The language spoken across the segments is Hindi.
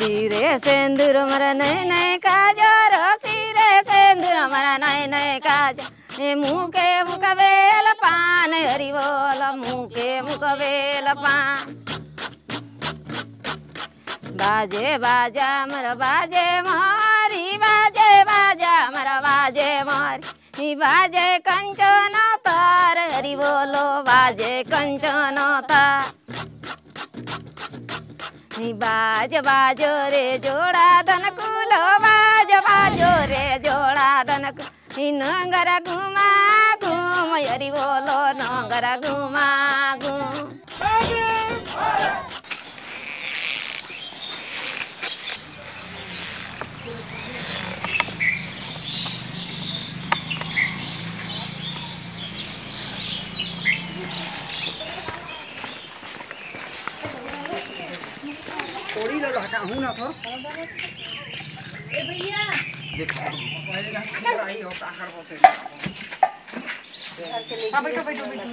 सिरे सिंदूर मर नए नए काजर, सिरे सिंदूर मर नए नए काजर, मुके मुकबेल पान हरि बोल, मुके मुकबेल पान। बाजे बाजा मर बाजे मारी, बाजे बाजा मर बाजे मारी, बाजे कंचन तार हरि बोलो, बाजे कंचन तार। बाज बाजो रे जोड़ा धनकुलो, बाज बाजो रे जोड़ा धनकुलो, नंगर घुमा घूम हरि बोलो, नंगर घुमा घूम। थोड़ी लगा हूँ ना तो ए भैया देखो आई हो काकर होते बैठो बैठो बैठो।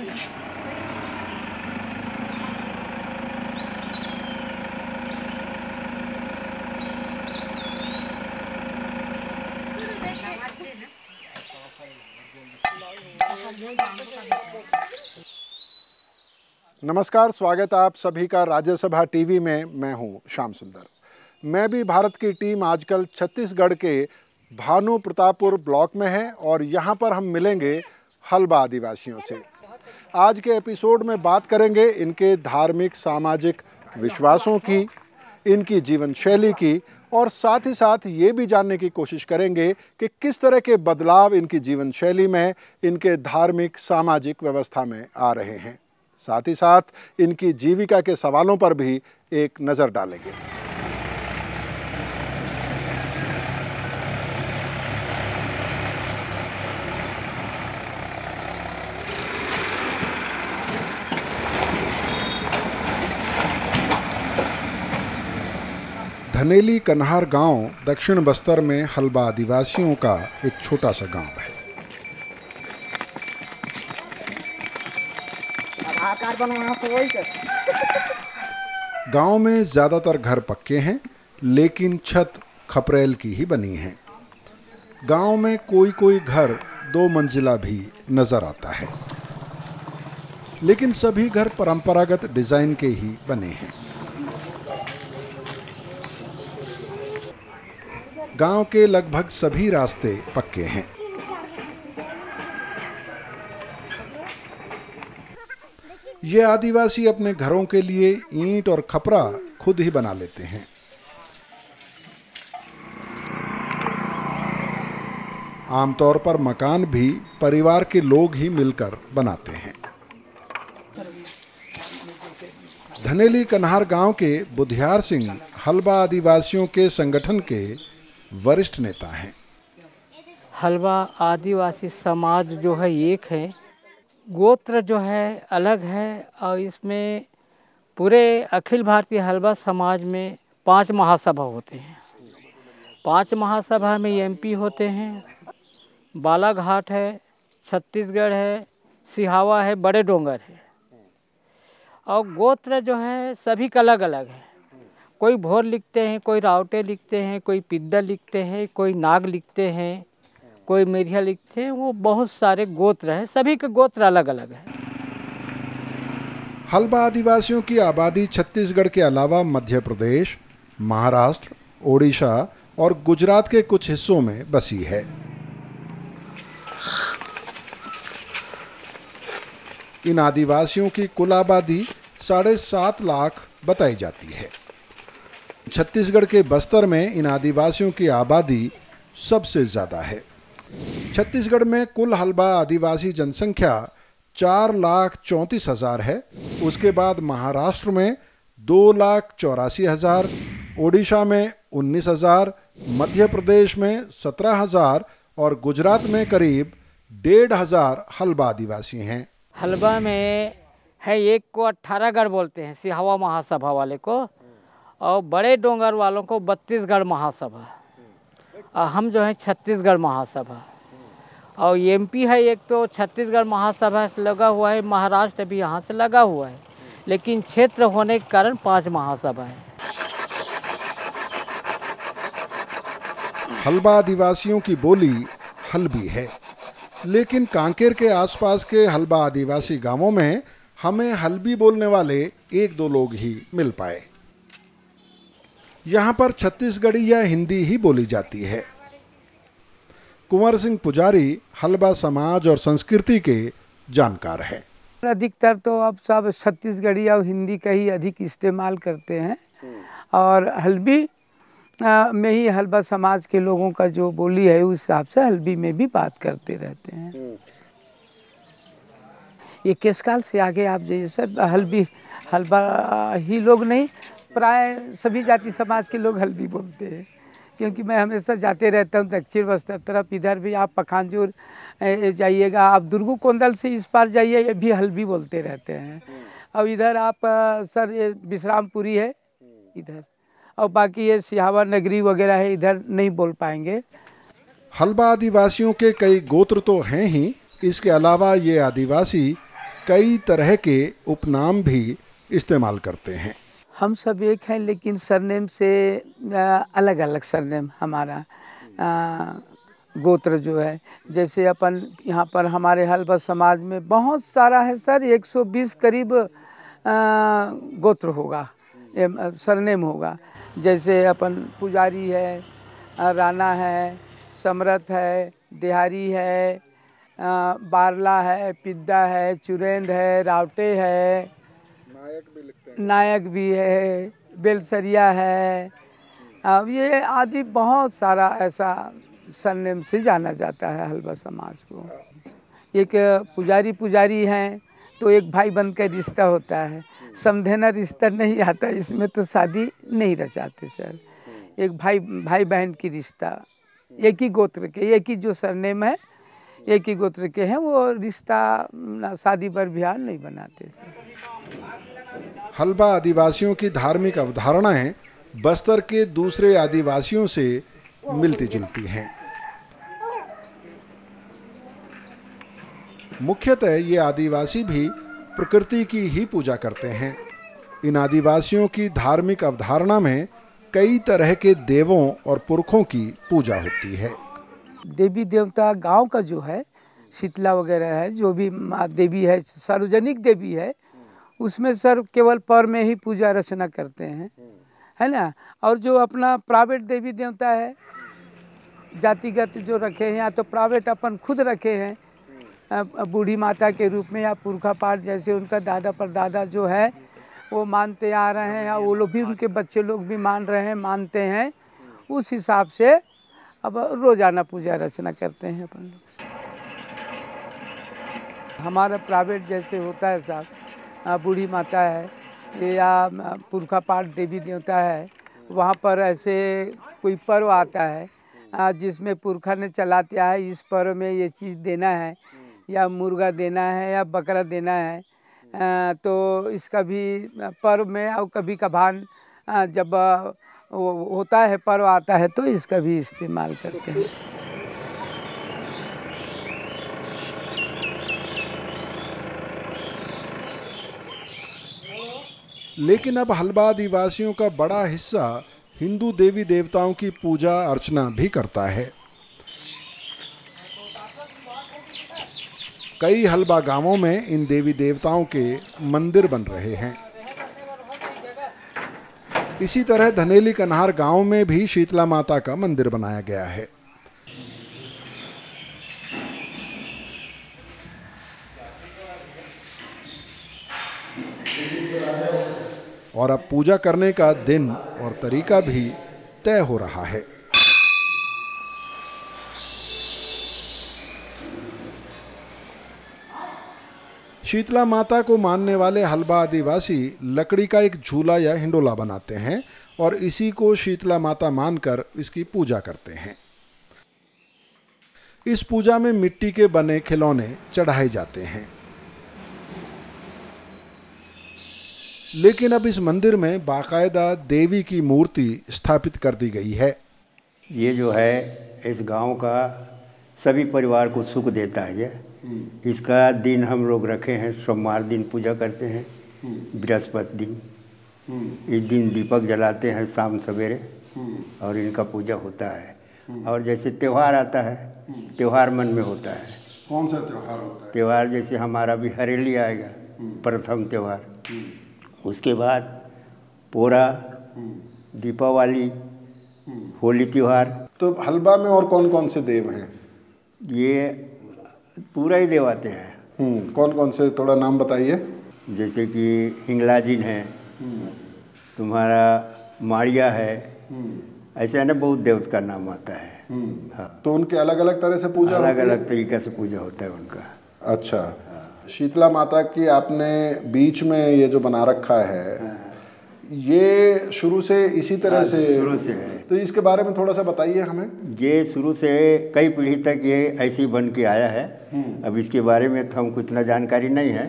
नमस्कार, स्वागत है आप सभी का राज्यसभा टीवी में। मैं हूं श्याम सुंदर। मैं भी भारत की टीम आजकल छत्तीसगढ़ के भानु प्रतापपुर ब्लॉक में है और यहां पर हम मिलेंगे हल्बा आदिवासियों से। आज के एपिसोड में बात करेंगे इनके धार्मिक सामाजिक विश्वासों की, इनकी जीवन शैली की और साथ ही साथ ये भी जानने की कोशिश करेंगे कि किस तरह के बदलाव इनकी जीवन शैली में, इनके धार्मिक सामाजिक व्यवस्था में आ रहे हैं। साथ ही साथ इनकी जीविका के सवालों पर भी एक नज़र डालेंगे। धनेली कन्हार गांव दक्षिण बस्तर में हल्बा आदिवासियों का एक छोटा सा गांव है। गांव में ज्यादातर घर पक्के हैं, लेकिन छत खपरेल की ही बनी है। गांव में कोई कोई घर 2 मंजिला भी नजर आता है, लेकिन सभी घर परंपरागत डिजाइन के ही बने हैं। गांव के लगभग सभी रास्ते पक्के हैं। ये आदिवासी अपने घरों के लिए ईंट और खपरा खुद ही बना लेते हैं। आमतौर पर मकान भी परिवार के लोग ही मिलकर बनाते हैं। धनेली कन्हार गांव के बुधियार सिंह हल्बा आदिवासियों के संगठन के वरिष्ठ नेता हैं। हल्बा आदिवासी समाज जो है एक है, गोत्र जो है अलग है और इसमें पूरे अखिल भारतीय हल्बा समाज में 5 महासभा होते हैं। 5 महासभा में एमपी होते हैं। बालाघाट है, छत्तीसगढ़ है, सिहावा है, बड़े डोंगर है। और गोत्र जो है सभी का अलग अलग है। कोई भोर लिखते हैं, कोई रावटे लिखते हैं, कोई पिद्दल लिखते हैं, कोई नाग लिखते हैं, कोई मेरिया लिखते हैं। वो बहुत सारे गोत्र हैं, सभी के गोत्र अलग अलग है। हल्बा आदिवासियों की आबादी छत्तीसगढ़ के अलावा मध्य प्रदेश, महाराष्ट्र, ओडिशा और गुजरात के कुछ हिस्सों में बसी है। इन आदिवासियों की कुल आबादी 7.5 लाख बताई जाती है। छत्तीसगढ़ के बस्तर में इन आदिवासियों की आबादी सबसे ज्यादा है। छत्तीसगढ़ में कुल हल्बा आदिवासी जनसंख्या 4,34,000 है। उसके बाद महाराष्ट्र में 2,84,000, ओडिशा में 19,000, मध्य प्रदेश में 17,000 और गुजरात में करीब 1,500 हल्बा आदिवासी हैं। हल्बा में है एक को 18 गढ़ बोलते हैं, सिहावा महासभा वाले को, और बड़े डोंगर वालों को 32 गढ़ महासभा, और हम जो है छत्तीसगढ़ महासभा। और एमपी है एक, तो छत्तीसगढ़ महासभा से लगा हुआ है, महाराष्ट्र भी यहाँ से लगा हुआ है, लेकिन क्षेत्र होने के कारण 5 महासभा है। हल्बा आदिवासियों की बोली हल्बी है, लेकिन कांकेर के आसपास के हल्बा आदिवासी गांवों में हमें हल्बी बोलने वाले 1-2 लोग ही मिल पाए। यहां पर छत्तीसगढ़ी या हिंदी ही बोली जाती है। कुंवर सिंह पुजारी हल्बा समाज और संस्कृति के जानकार हैं। अधिकतर तो अब सब छत्तीसगढ़ी और हिंदी का ही अधिक इस्तेमाल करते हैं और हल्बी में ही हल्बा समाज के लोगों का जो बोली है उस हिसाब से हल्बी में भी बात करते रहते हैं। ये किस काल से आगे आप जैसे हल्बा ही लोग नहीं, प्राय सभी जाति समाज के लोग हल्बी बोलते हैं, क्योंकि मैं हमेशा जाते रहता हूँ दक्षिण बस्तर तरफ। इधर भी आप पखानजोर जाइएगा, आप दुर्गू कोंदल से इस पार जाइए, ये भी हल्बी बोलते रहते हैं। और इधर आप सर ये विश्रामपुरी है इधर, और बाकी ये सिहावा नगरी वगैरह है, इधर नहीं बोल पाएंगे। हल्बा आदिवासियों के कई गोत्र तो हैं ही, इसके अलावा ये आदिवासी कई तरह के उपनाम भी इस्तेमाल करते हैं। हम सब एक हैं, लेकिन सरनेम से अलग अलग सरनेम हमारा गोत्र जो है। जैसे अपन यहाँ पर हमारे हल्बा समाज में बहुत सारा है सर, 120 करीब गोत्र होगा, सरनेम होगा। जैसे अपन पुजारी है, राणा है, समरथ है, देहारी है, बारला है, पिद्दा है, चुरेंद है, रावटे है, नायक भी है, बेलसरिया है। अब ये आदि बहुत सारा ऐसा सरनेम से जाना जाता है हल्बा समाज को। एक पुजारी हैं तो एक भाई बन का रिश्ता होता है, समझना रिश्ता नहीं आता इसमें, तो शादी नहीं रचाते सर। एक भाई बहन की रिश्ता, एक ही गोत्र के, एक ही जो सरनेम है एक ही गोत्र के हैं, वो रिश्ता शादी पर ब्याह नहीं बनाते सर। हल्बा आदिवासियों की धार्मिक अवधारणाएं बस्तर के दूसरे आदिवासियों से मिलती जुलती हैं। मुख्यतः ये आदिवासी भी प्रकृति की ही पूजा करते हैं। इन आदिवासियों की धार्मिक अवधारणा में कई तरह के देवों और पुरखों की पूजा होती है। देवी देवता गांव का जो है, शीतला वगैरह है, जो भी माँ देवी है, सार्वजनिक देवी है, उसमें सर केवल पर में ही पूजा अर्चना करते हैं, है ना। और जो अपना प्राइवेट देवी देवता है, जातिगत जो रखे हैं, या तो प्राइवेट अपन खुद रखे हैं, बूढ़ी माता के रूप में, या पुरखा पाठ जैसे उनका दादा परदादा जो है वो मानते आ रहे हैं, या वो लोग भी, उनके बच्चे लोग भी मान रहे हैं, मानते हैं, उस हिसाब से अब रोजाना पूजा अर्चना करते हैं अपन लोग। हमारा प्राइवेट जैसे होता है साहब, बूढ़ी माता है या पुरखा पाठ देवी देवता है, वहाँ पर ऐसे कोई पर्व आता है जिसमें पुरखा ने चलाते आए, इस पर्व में ये चीज़ देना है, या मुर्गा देना है या बकरा देना है, तो इसका भी पर्व में, और कभी कभार जब होता है पर्व आता है तो इसका भी इस्तेमाल करते हैं। लेकिन अब हल्बा आदिवासियों का बड़ा हिस्सा हिंदू देवी देवताओं की पूजा अर्चना भी करता है। कई हल्बा गांवों में इन देवी देवताओं के मंदिर बन रहे हैं। इसी तरह धनेली कन्हार गांव में भी शीतला माता का मंदिर बनाया गया है। और अब पूजा करने का दिन और तरीका भी तय हो रहा है। शीतला माता को मानने वाले हल्बा आदिवासी लकड़ी का एक झूला या हिंडोला बनाते हैं और इसी को शीतला माता मानकर इसकी पूजा करते हैं। इस पूजा में मिट्टी के बने खिलौने चढ़ाए जाते हैं। लेकिन अब इस मंदिर में बाकायदा देवी की मूर्ति स्थापित कर दी गई है। ये जो है इस गांव का सभी परिवार को सुख देता है। ये इसका दिन हम लोग रखे हैं, सोमवार दिन पूजा करते हैं, बृहस्पति दिन। इस दिन दीपक जलाते हैं शाम सवेरे और इनका पूजा होता है। और जैसे त्यौहार आता है, त्यौहार मन में होता है। कौन सा त्यौहार होता है? त्यौहार जैसे हमारा भी हरेली आएगा, प्रथम त्यौहार। उसके बाद पोरा, दीपावली, होली त्यौहार। तो हलबा में और कौन कौन से देव हैं? ये पूरा ही देव आते हैं। कौन कौन से, थोड़ा नाम बताइए। जैसे कि हिंगलाजिन है, तुम्हारा माड़िया है, ऐसे ना बहुत देव का नाम आता है। हाँ, तो उनके अलग अलग तरह से पूजा अलग होती है? अलग तरीक़े से पूजा होता है उनका। अच्छा, शीतला माता की आपने बीच में ये जो बना रखा है, ये शुरू से इसी तरह से? शुरू से है। तो इसके बारे में थोड़ा सा बताइए हमें। ये शुरू से कई पीढ़ी तक ये ऐसे ही बन के आया है। अब इसके बारे में तो हमको इतना जानकारी नहीं है,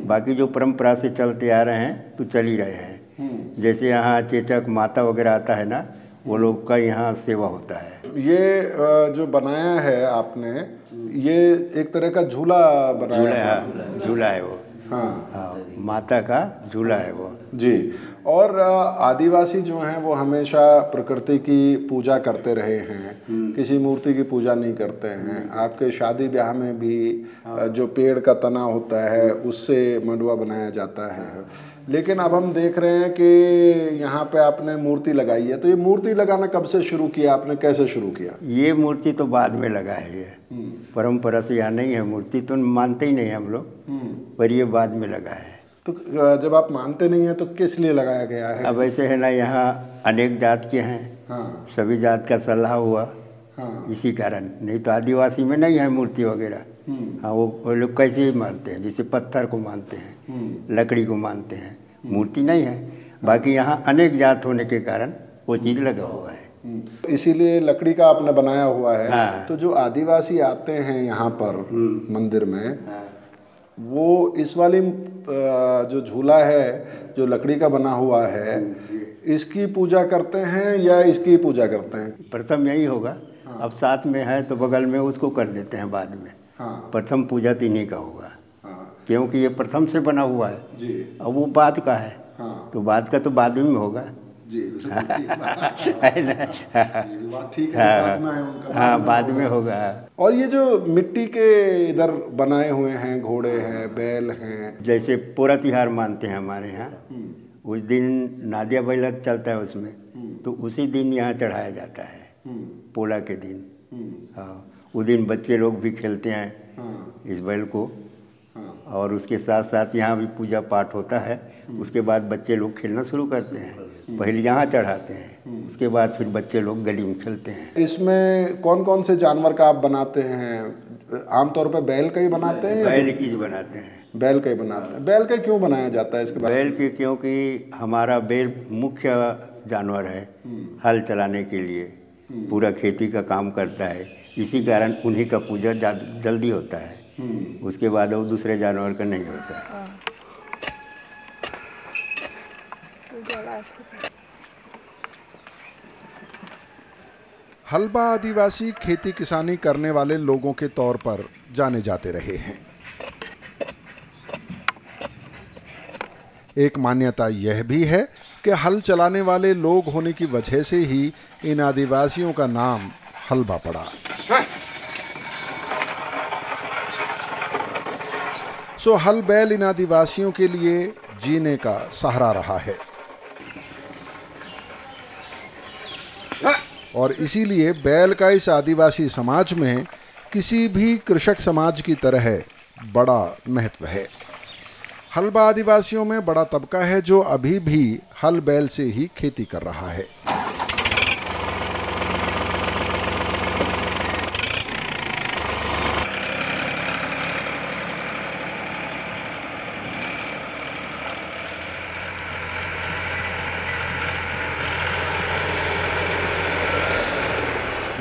बाकी जो परंपरा से चलते आ रहे हैं तो चल ही रहे हैं। जैसे यहाँ चेचक माता वगैरह आता है ना, वो लोग का यहाँ सेवा होता है। ये जो बनाया है आपने, ये एक तरह का झूला बनाया है। झूला है वो। हाँ, माता का झूला है वो जी। और आदिवासी जो हैं वो हमेशा प्रकृति की पूजा करते रहे हैं, किसी मूर्ति की पूजा नहीं करते हैं। आपके शादी ब्याह में भी जो पेड़ का तना होता है उससे मंडवा बनाया जाता है। लेकिन अब हम देख रहे हैं कि यहाँ पे आपने मूर्ति लगाई है, तो ये मूर्ति लगाना कब से शुरू किया आपने, कैसे शुरू किया? ये मूर्ति तो बाद में लगा है, ये परंपरा से यहाँ नहीं है। मूर्ति तो मानते ही नहीं हम लोग, पर ये बाद में लगा है। तो जब आप मानते नहीं हैं तो किस लिए लगाया गया है? अब ऐसे है ना, यहाँ अनेक जात के हैं। हाँ, सभी जात का सलाह हुआ। हाँ, इसी कारण, नहीं तो आदिवासी में नहीं है मूर्ति वगैरह। हाँ, वो लोग कैसे ही मानते हैं, जैसे पत्थर को मानते हैं, लकड़ी को मानते हैं, मूर्ति नहीं है। बाकी यहाँ अनेक जात होने के कारण वो चीज़ लगा हुआ है, इसीलिए लकड़ी का आपने बनाया हुआ है। हाँ। तो जो आदिवासी आते हैं यहाँ पर मंदिर में, वो इस वाली जो झूला है जो लकड़ी का बना हुआ है, इसकी पूजा करते हैं या इसकी पूजा करते हैं? प्रथम यही होगा। अब साथ में है तो बगल में उसको कर देते हैं बाद में। हाँ, प्रथम पूजा तो इन्हीं का होगा, हाँ, क्योंकि ये प्रथम से बना हुआ है। जी, अब वो बाद का है, हाँ, तो बाद का तो बाद में होगा। जी, है ना? बात ठीक है, बाद में है उनका। हाँ, बाद में होगा। और ये जो मिट्टी के इधर बनाए हुए हैं, घोड़े हैं, बैल हैं, जैसे पोरा तिहार मानते हैं हमारे यहाँ, उस दिन नादिया बैला चलता है उसमें, तो उसी दिन यहाँ चढ़ाया जाता है, पोला के दिन। हाँ, उस दिन बच्चे लोग भी खेलते हैं इस बैल को, और उसके साथ साथ यहाँ भी पूजा पाठ होता है। उसके बाद बच्चे लोग खेलना शुरू करते हैं। पहले यहाँ चढ़ाते हैं, उसके बाद फिर बच्चे लोग गली में खेलते हैं। इसमें कौन कौन से जानवर का आप बनाते हैं? आमतौर पे बैल का ही बनाते हैं? बैल की बनाते हैं। बैल का ही बनाते हैं। बैल का क्यों बनाया जाता है इसके बारे में? बैल के क्योंकि हमारा बैल मुख्य जानवर है, हल चलाने के लिए पूरा खेती का काम करता है। इसी कारण उन्हीं का पूजा जल्दी होता है, उसके बाद वो दूसरे जानवर का नहीं होता है। हलबा आदिवासी खेती किसानी करने वाले लोगों के तौर पर जाने जाते रहे हैं। एक मान्यता यह भी है कि हल चलाने वाले लोग होने की वजह से ही इन आदिवासियों का नाम हलबा पड़ा। सो हल बैल इन आदिवासियों के लिए जीने का सहारा रहा है, और इसीलिए बैल का इस आदिवासी समाज में किसी भी कृषक समाज की तरह बड़ा महत्व है। हलबा आदिवासियों में बड़ा तबका है जो अभी भी हल बैल से ही खेती कर रहा है।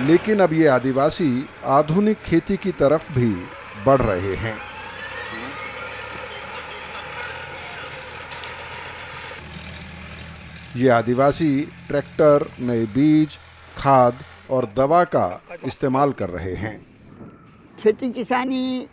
लेकिन अब ये आदिवासी आधुनिक खेती की तरफ भी बढ़ रहे हैं। ये आदिवासी ट्रैक्टर, नए बीज, खाद और दवा का इस्तेमाल कर रहे हैं। खेती किसानी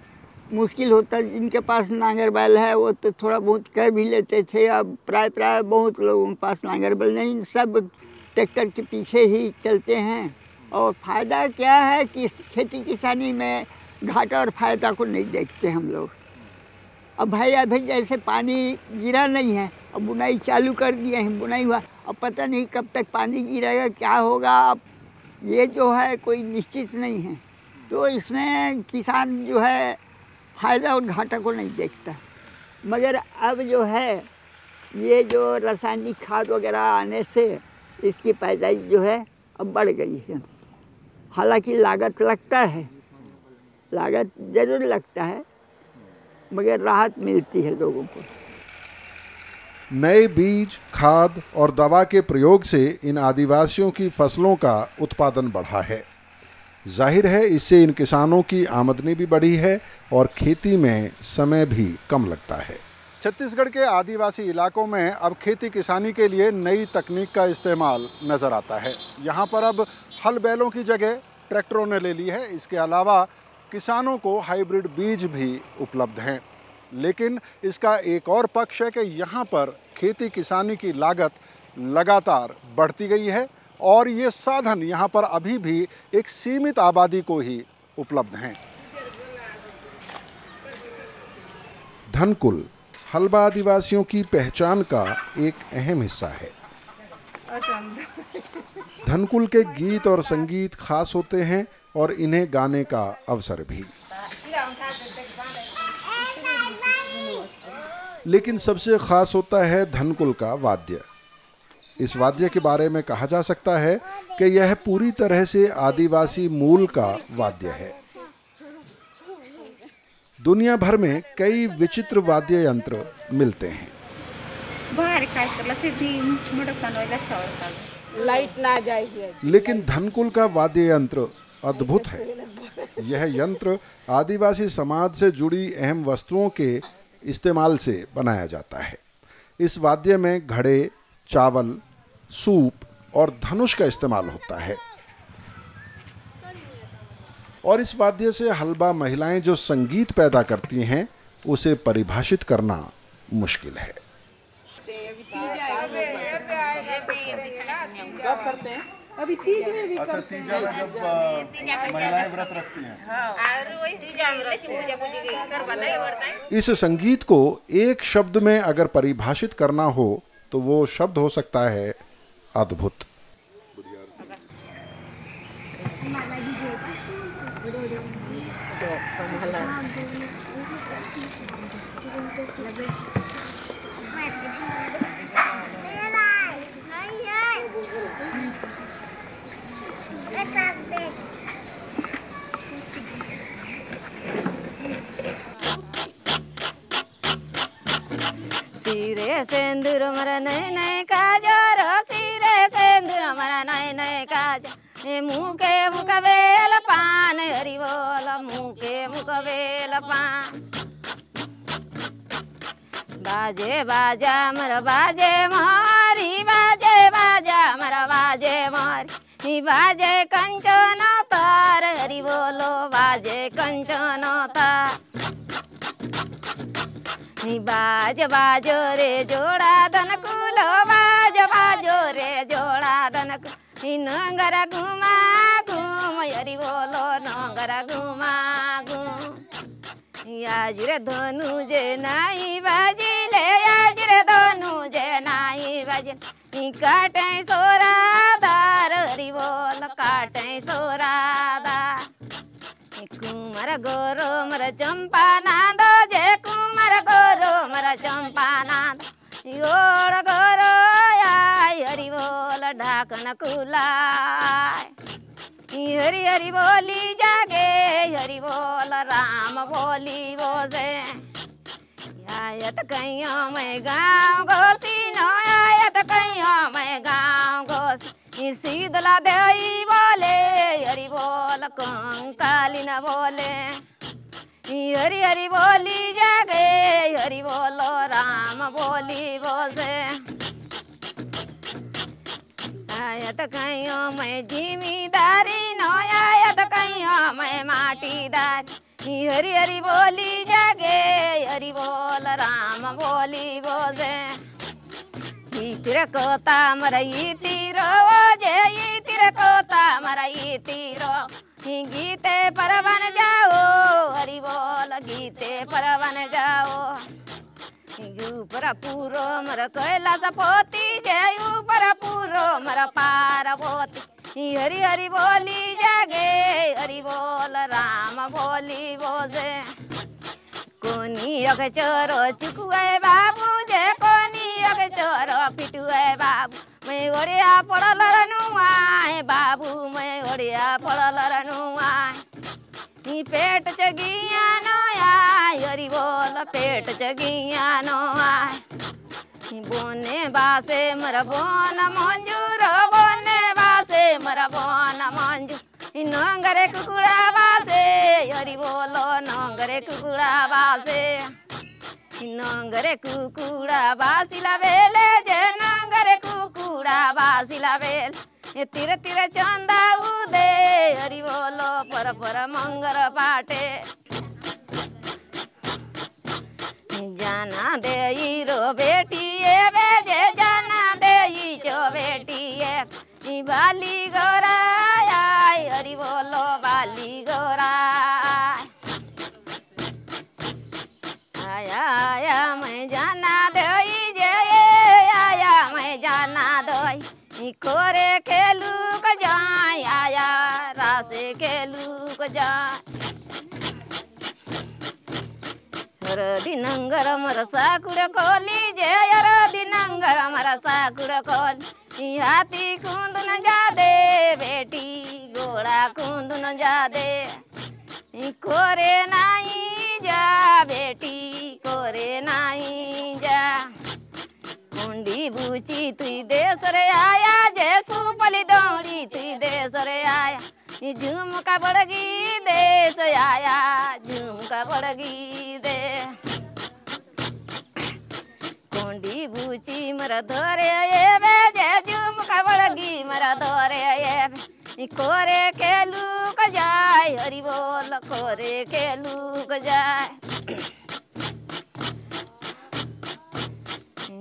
मुश्किल होता, जिनके पास नांगर बैल है वो तो थोड़ा बहुत कर भी लेते थे। अब प्राय बहुत लोगों के पास नांगर बैल नहीं, सब ट्रैक्टर के पीछे ही चलते हैं और फ़ायदा क्या है कि खेती किसानी में घाटा और फ़ायदा को नहीं देखते हम लोग। अब भाई अभी जैसे पानी गिरा नहीं है, अब बुनाई चालू कर दिए हैं, बुनाई हुआ, अब पता नहीं कब तक पानी गिरेगा, क्या होगा, अब ये जो है कोई निश्चित नहीं है। तो इसमें किसान जो है फ़ायदा और घाटा को नहीं देखता। मगर अब जो है ये जो रासायनिक खाद वगैरह आने से इसकी पैदाइश जो है अब बढ़ गई है। हालांकि लागत लगता है, लागत ज़रूर लगता है, मगर राहत मिलती है लोगों को। नए बीज, खाद और दवा के प्रयोग से इन आदिवासियों की फसलों का उत्पादन बढ़ा है। जाहिर है इससे इन किसानों की आमदनी भी बढ़ी है और खेती में समय भी कम लगता है। छत्तीसगढ़ के आदिवासी इलाकों में अब खेती किसानी के लिए नई तकनीक का इस्तेमाल नज़र आता है। यहाँ पर अब हल बैलों की जगह ट्रैक्टरों ने ले ली है। इसके अलावा किसानों को हाइब्रिड बीज भी उपलब्ध हैं। लेकिन इसका एक और पक्ष है कि यहाँ पर खेती किसानी की लागत लगातार बढ़ती गई है और ये साधन यहाँ पर अभी भी एक सीमित आबादी को ही उपलब्ध हैं। धनकुल हल्बा आदिवासियों की पहचान का एक अहम हिस्सा है। धनकुल के गीत और संगीत खास होते हैं और इन्हें गाने का अवसर भी। लेकिन सबसे खास होता है धनकुल का वाद्य। इस वाद्य के बारे में कहा जा सकता है कि यह पूरी तरह से आदिवासी मूल का वाद्य है। दुनिया भर में कई विचित्र वाद्य यंत्र मिलते हैं। लाइट ना जाए, लेकिन धनकुल का वाद्य यंत्र अद्भुत है। यह यंत्र आदिवासी समाज से जुड़ी अहम वस्तुओं के इस्तेमाल से बनाया जाता है। इस वाद्य में घड़े, चावल, सूप और धनुष का इस्तेमाल होता है। और इस वाद्य से हल्बा महिलाएं जो संगीत पैदा करती हैं उसे परिभाषित करना मुश्किल है। अभी तीज में भी अच्छा, तीजा में जब महिलाएं व्रत रखती हैं। इस संगीत को एक शब्द में अगर परिभाषित करना हो तो वो शब्द हो सकता है अद्भुत। सिरे सेंदूर मरा नए नए काजर, सिरे सेंदूर मरा नए नए काजर, मुके मुकबेल पान हरि बोल, मुके मुकबेल पान। बाजे बाजा मर बाजे मारी, बाजे बाजा मर बाजे मारी, बाजे कंचन तार हरि बोलो, बाजे कंचन तार। बाज बाजो रे जोड़ा धनकुल, बाज बाजो रे जोड़ा धनकुल, नंगर घुमा घूम हरि बोलो, नंगर घुमा घूम। आज रे धनु जे नाई बाजिले, आज रे धनु जे नाई बाजिले, काटे सोरा दार हरि बोल, काटे सोरा दार। कुमार गोरो मर चंपा नाद, जे कुमार गोरो मर चंपा नाद, गोड़ गोरो आय हरि बोल ढाकन खुलाय। हरि हरि बोली जागे हरि बोल, राम बोली बोसे। आयत कैया मैं गाँव घोसी, नो आयत कैया मैं गाँव घोसी, सीधला देई बोले हरि बोल, कंकाली न बोले। हरि हरि बोली जागे हरि बोलो, राम बोली बोसे। आयत कैया मैं जिमीदारी, नो आयत कैया मैं माटीदारी, हरि हरि बोली जागे हरि बोल, राम बोली बोसे। तिरकोता मरई तीरो जे तिरकोता मरई तीरो गीते पर बन जाओ हरि बोल गीते पर बन जाओ ऊपर पूरो मर कैलास पोती जय ऊपर पूरो मर पार्वती हरि हरि बोली जागे हरि बोल राम बोली बोले कोनी अग चोरो चुकुए बाबू जे कोनी अग चोरो पिटुए बाबू मैं ओड़िया पड़ल रनुआए बाबू मैं ओड़िया पड़ल रनुआए पेट चगिया नो आय हरि बोल पेट चगिया नो आय बोने बासे मर बोन मंजूर बोने बासे मर बोन मंजूर नंगरे कुकुड़ा बासे हरि बोलो नंगरे कुकुड़ा बासे नंगरे कुकुड़ा बासिला बेले जे नंगरे कुकुड़ा बासिला बेले तिर तिर चंदा उदे हरि बोलो पर पर मंगर पाटे जाना दे रो बेटी बेजे जाना दे जो बेटी बाली गोरा हरि बोलो बाली गोरा आया आया मैं जाना दे जे आया मैं जाना दई कोरे खेलू को जाए आया रासे खेलू को जाए दिनंगर मर साकुर खोली जय दिनंगर मर साकुर खोली हाथी खूंद न जा दे बेटी घोड़ा खूंद न जा दे कोरे नहीं जा बेटी कोरे नहीं जा कुंडी बूची तुई देश रे आया जैसू पली दौड़ी तुई देश रे आया झुमका बड़गी देश आया झुमका बड़गी दे कुंडी बूची मर धोरे बेजे झुमका बड़गी मर धोरे कोरे खेलू क जाय हरि बोल कोरे खेलू क जाय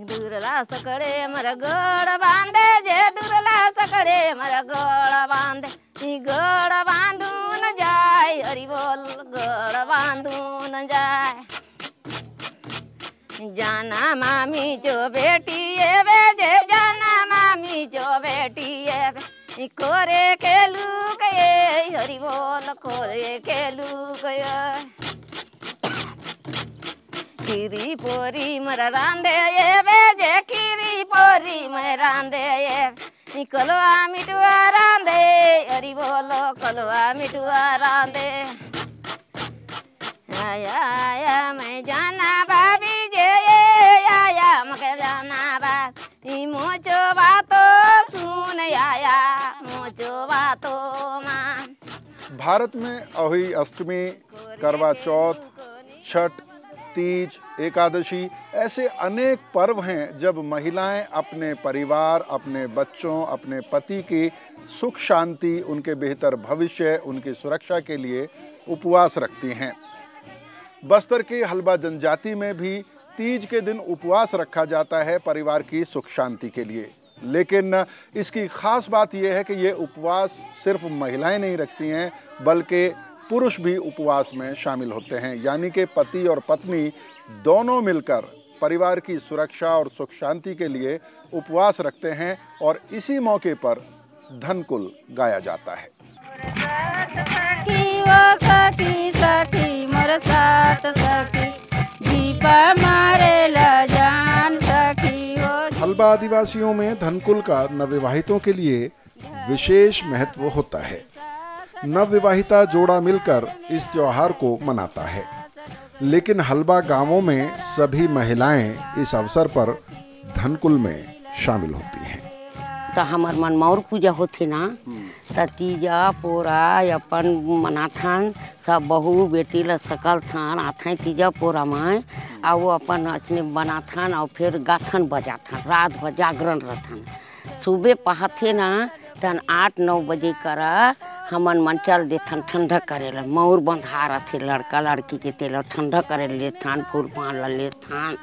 दुरला सकड़े मर गड़ बांधे जे दुरला सकड़े मर गड़ बांधे गड़ बांधू न जाय हरि बोल गड़ बांधू न जाय जाना मामी जो बेटी बेजे जाना मामी जो बेटी कोरे खेलू के हरि बोल कोरे खेलू के खीरी पोरी मर रांधे बेजे खीरी पोरी मैं रांधे कलवा मिठुआ रांधे हरि बोलो कलवा मिठुआ रांधे आया आया मैं जाना भाभी जे आया मके जाना भाभी मोचो बातो सुन आया मोचो बातो मान भारत में अहोई अष्टमी, करवा चौथ, छठ, तीज, एकादशी ऐसे अनेक पर्व हैं जब महिलाएं अपने परिवार, अपने बच्चों, अपने पति की सुख शांति, उनके बेहतर भविष्य, उनकी सुरक्षा के लिए उपवास रखती हैं। बस्तर की हल्बा जनजाति में भी तीज के दिन उपवास रखा जाता है परिवार की सुख शांति के लिए। लेकिन इसकी खास बात यह है कि ये उपवास सिर्फ महिलाएं नहीं रखती हैं बल्कि पुरुष भी उपवास में शामिल होते हैं, यानी कि पति और पत्नी दोनों मिलकर परिवार की सुरक्षा और सुख शांति के लिए उपवास रखते हैं और इसी मौके पर धनकुल गाया जाता है। हल्बा आदिवासियों में धनकुल का नवविवाहितों के लिए विशेष महत्व होता है। नवविवाहिता जोड़ा मिलकर इस त्योहार को मनाता है, लेकिन हल्बा गांवों में सभी महिलाएं इस अवसर पर धनकुल में शामिल होती हैं। तो हमार मन मौर पूजा होती ना, तो तीजा पोरा अपन मनाथन सब बहू बेटी ल सकल थान आथे तीजा पोरा में आ वो अपन असने बनाथन और फिर गाथन बजाथन, रात भर जागरण रहथन। सुबह पहथे ना तन 8-9 बजे करा हमन मन चल देथन ठंडा करेला, मौर बंधा रथे लड़का लड़की के तेल ठंडा करे लेथन, फूल पान ल लेथन,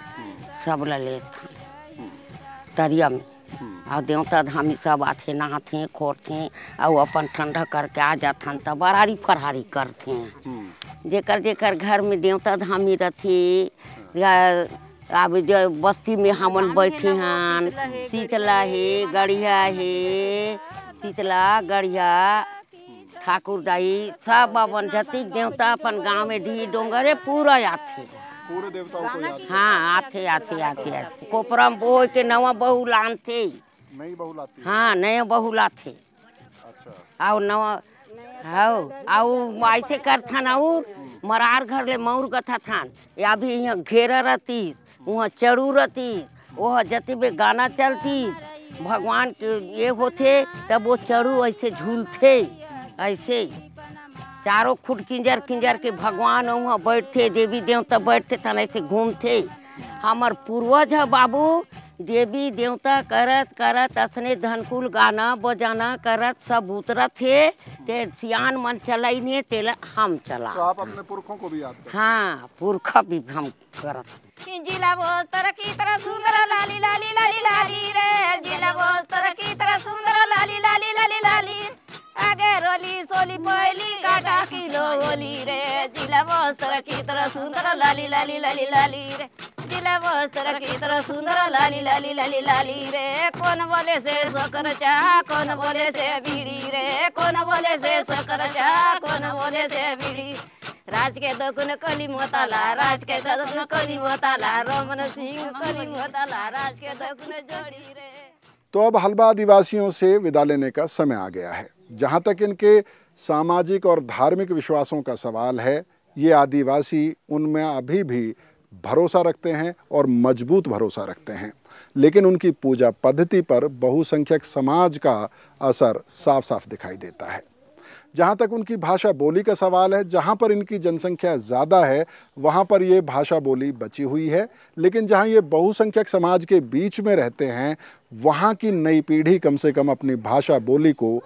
सब ल लेथन। तरिया में और देवता धामी सब आते नहाते खोरते और अपन ठंडा करके आ जाथन तब बरारी फरहारी करते जेकर जेकर घर में देवता धामी रहते या अब जो बस्ती में हमन बैठे हन शीतला है गढ़िया है शीतला गढ़िया ठाकुर दाई सब अपन जतिक देवता अपन गांव में ढी डोंगरे पूरा आते पूरे देवताओं को याद हाँ आते आते आते आते कोपरम बोए के नवा बहू लानते नई बहू लाती हाँ नए बहू लाते अच्छा और नवा हाँ ऐसे करथन और मरार घर ले मऊर गथा थान या भी यहाँ घेरा रहती वहाँ चढ़ू रहती वह जति बे गाना चलती भगवान के ये होते तब वो चढ़ू ऐसे झूलते ऐसे चारों खुद किंजर किंजर के भगवान वहाँ बैठते देवी देवता बैठते तन ऐसे घूमते हमार पूर्वज है बाबू देवी देवता करत करत असने धनकुल गाना बजाना करत सब उतरत थे ते सियान मन चलाई नहीं तेला हम चला तो आप अपने पुरखों को भी याद करें हाँ पुरखा भी हम करत जिला बोस्तर की तरह सुंदर लाली लाली लाली लाली रे जिला बोस्तर की तरह सुंदर लाली लाली लाली लाली आगे रोली सोली पहली काटा किलो होली रे जिला बोस्तर की तरह सुंदर लाली लाली लाली लाली रे जिला बोस्तर की तरह सुंदर लाली लाली लाली लाली रे कौन बोले से सकर चाह कौन बोले से बीड़ी रे कौन बोले से सकर चाह कौन बोले से बीड़ी राज के दकुन कली मोताला राज के दकुन कली मोताला रमन सिंह कली मोताला राज के दकुन जोड़ी रे। तो अब हलबा आदिवासियों से विदा लेने का समय आ गया है। जहाँ तक इनके सामाजिक और धार्मिक विश्वासों का सवाल है, ये आदिवासी उनमें अभी भी भरोसा रखते हैं और मजबूत भरोसा रखते हैं, लेकिन उनकी पूजा पद्धति पर बहुसंख्यक समाज का असर साफ साफ दिखाई देता है। जहाँ तक उनकी भाषा बोली का सवाल है, जहाँ पर इनकी जनसंख्या ज़्यादा है वहाँ पर ये भाषा बोली बची हुई है, लेकिन जहाँ ये बहुसंख्यक समाज के बीच में रहते हैं वहाँ की नई पीढ़ी कम से कम अपनी भाषा बोली को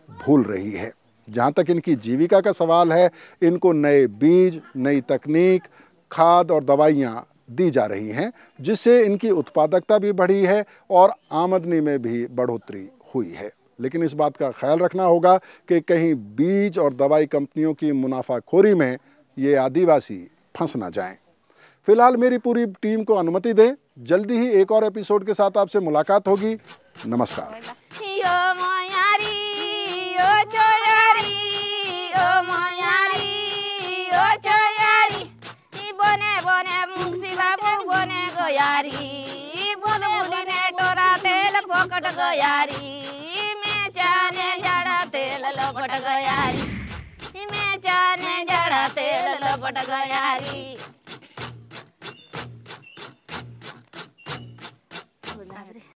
भूल रही है। जहाँ तक इनकी जीविका का सवाल है, इनको नए बीज, नई तकनीक, खाद और दवाइयाँ दी जा रही हैं, जिससे इनकी उत्पादकता भी बढ़ी है और आमदनी में भी बढ़ोतरी हुई है। लेकिन इस बात का ख्याल रखना होगा कि कहीं बीज और दवाई कंपनियों की मुनाफाखोरी में ये आदिवासी फंस ना जाएं। फिलहाल मेरी पूरी टीम को अनुमति दें, जल्दी ही एक और एपिसोड के साथ आपसे मुलाकात होगी। नमस्कार। पकड़ गयारी मैं जाने जड़ा तेल लपट गयारी मैं जाने जड़ा तेल लपट गयारी।